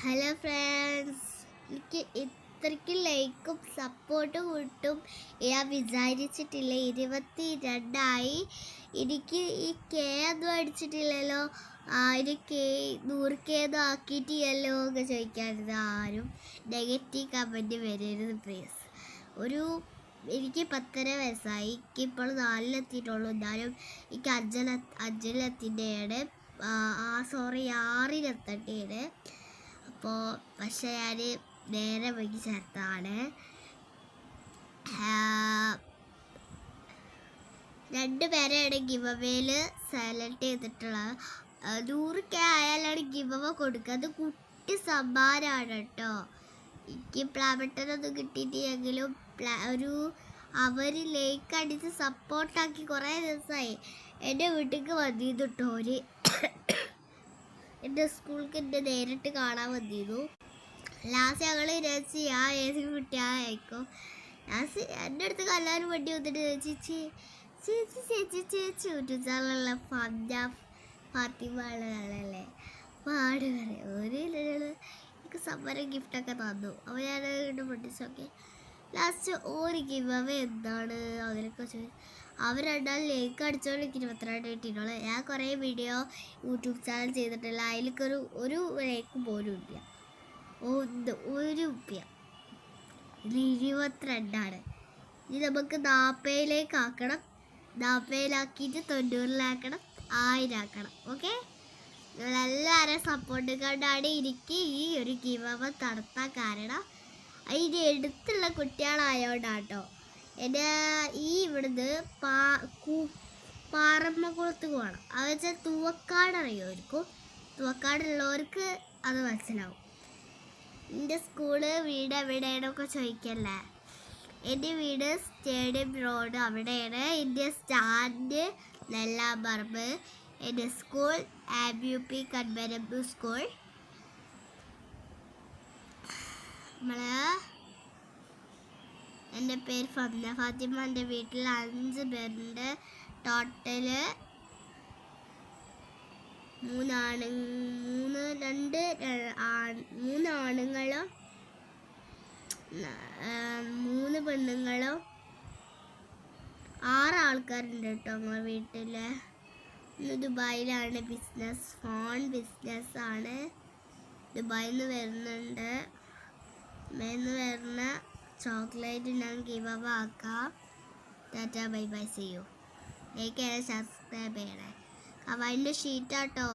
Hello friends, എനിക്ക് ഇത്രയ്ക്ക് ലൈക്കും സപ്പോർട്ടും കിട്ടും ഞാൻ വിചാരിച്ചിട്ടില്ല. 22 എനിക്ക് ഈ കെ ഒന്നും അടിച്ചിട്ടില്ലല്ലോ, എനിക്ക് 100K ഒന്നും ആക്കിയിട്ടില്ലല്ലോ എന്ന് ചോദിക്കാറുണ്ട്. ആരും നെഗറ്റീവ് കമൻറ്റ് വരരുത് പ്ലീസ്. എനിക്ക് 10.5 വയസ്സായി, എനിക്കിപ്പോൾ 4-ലെത്തിയിട്ടുള്ളൂ. എന്നാലും എനിക്ക് അഞ്ചിലെത്തിൻ്റെയാണ്, 6-ലെത്തേണ്ടതാണ്. അപ്പോൾ പക്ഷേ ഞാൻ നേരെ വൈകി ചേർത്താണ്. 2 പേരെയാണ് ഗിവ് അവേയിൽ സെലക്ട് ചെയ്തിട്ടുള്ളത്. 100K ആയാലാണ് ഗിവ് അവ കൊടുക്കുക. അത് കുട്ടി സമ്മാനമാണ് കേട്ടോ. എനിക്ക് പ്ലാബട്ടനൊന്നും കിട്ടിയിട്ടെങ്കിലും അവർ ലൈക്ക് അടിച്ച് സപ്പോർട്ടാക്കി കുറേ ദിവസമായി എൻ്റെ വീട്ടിലേക്ക് വന്നിരുന്നു കേട്ടോ. എൻ്റെ സ്കൂൾക്ക് എന്നെ നേരിട്ട് കാണാൻ വന്നിരുന്നു. ലാസ്റ്റ് ഞങ്ങൾ വിചാരിച്ച് ഏത് കുട്ടിയായിരിക്കും. ലാസ്റ്റ് എൻ്റെ അടുത്ത് എല്ലാവരും വണ്ടി വന്നിട്ട് ചേച്ചി ചേച്ചി ചേച്ചി ചേച്ചി ഊറ്റുചാലുള്ള ഫാത്തിമല്ലേ പാട് പറയാം. എനിക്ക് സമ്മാനം ഗിഫ്റ്റൊക്കെ തന്നു. അപ്പോൾ ഞാൻ പഠിച്ചൊക്കെ ലാസ്റ്റ് ഒരു ഗിവ് അവേ എന്താണ് അങ്ങനെയൊക്കെ ചോദിച്ചു. അവർ രണ്ടാൾ ലേക്ക് അടിച്ചോണ്ട് എനിക്ക് 22 കിട്ടിയിട്ടുള്ളൂ. ഞാൻ കുറേ വീഡിയോ യൂട്യൂബ് ചാനൽ ചെയ്തിട്ടില്ല, അതിലേക്കൊരു ലേക്ക് പോലും ഇല്ല. ഒരു രൂപ. ഇത് 22. ഇനി നമുക്ക് 40 ആക്കണം. 40 90 1000 ആക്കണം. ഓക്കെ, നിങ്ങളെല്ലാവരും സപ്പോർട്ട് കൊണ്ടാണ് എനിക്ക് ഈ ഒരു ഗിവ് അവ നടത്താൻ കാരണം. അതിൻ്റെ അടുത്തുള്ള കുട്ടികളായോണ്ടാട്ടോ. എൻ്റെ ഇവിടുന്ന് പാറമ്മക്കുളത്ത് പോകണം. അത് വെച്ചാൽ തൂവക്കാട് അറിയുമായിരിക്കും. തൂവക്കാടുള്ളവർക്ക് അത് മനസ്സിലാവും. എൻ്റെ സ്കൂള് വീട് എവിടെയാണൊക്കെ ചോദിക്കല്ലേ. എൻ്റെ വീട് സ്റ്റേഡിയം റോഡ് അവിടെയാണ്. എൻ്റെ സ്റ്റാൻഡ് നെല്ലാമ്പറമ്പ്. എൻ്റെ സ്കൂൾ ABUP കൺവെനബിൾ സ്കൂൾ. എൻ്റെ പേര് ഫാത്തിമ. എൻ്റെ വീട്ടിൽ 5 പേരുണ്ട്. ടോട്ടല് 3 ആണുങ്ങളും 3 പെണ്ണുങ്ങളും 6 ആൾക്കാരുണ്ട് കേട്ടോ ഞങ്ങളുടെ വീട്ടിൽ. ദുബായിലാണ് ബിസിനസ്, ഫോൺ ബിസിനസ്സാണ്. ദുബായിൽ നിന്ന് വരുന്നുണ്ട്. വരുന്ന ചോക്ലേറ്റ് ഞാൻ ഗിവ് അവ ആക്കാം. Tata bye bye, see you. Like ചെയ്യണേ, സബ്സ്ക്രൈബ് ചെയ്യണേ. കവറിൻ്റെ ഷീറ്റാട്ടോ.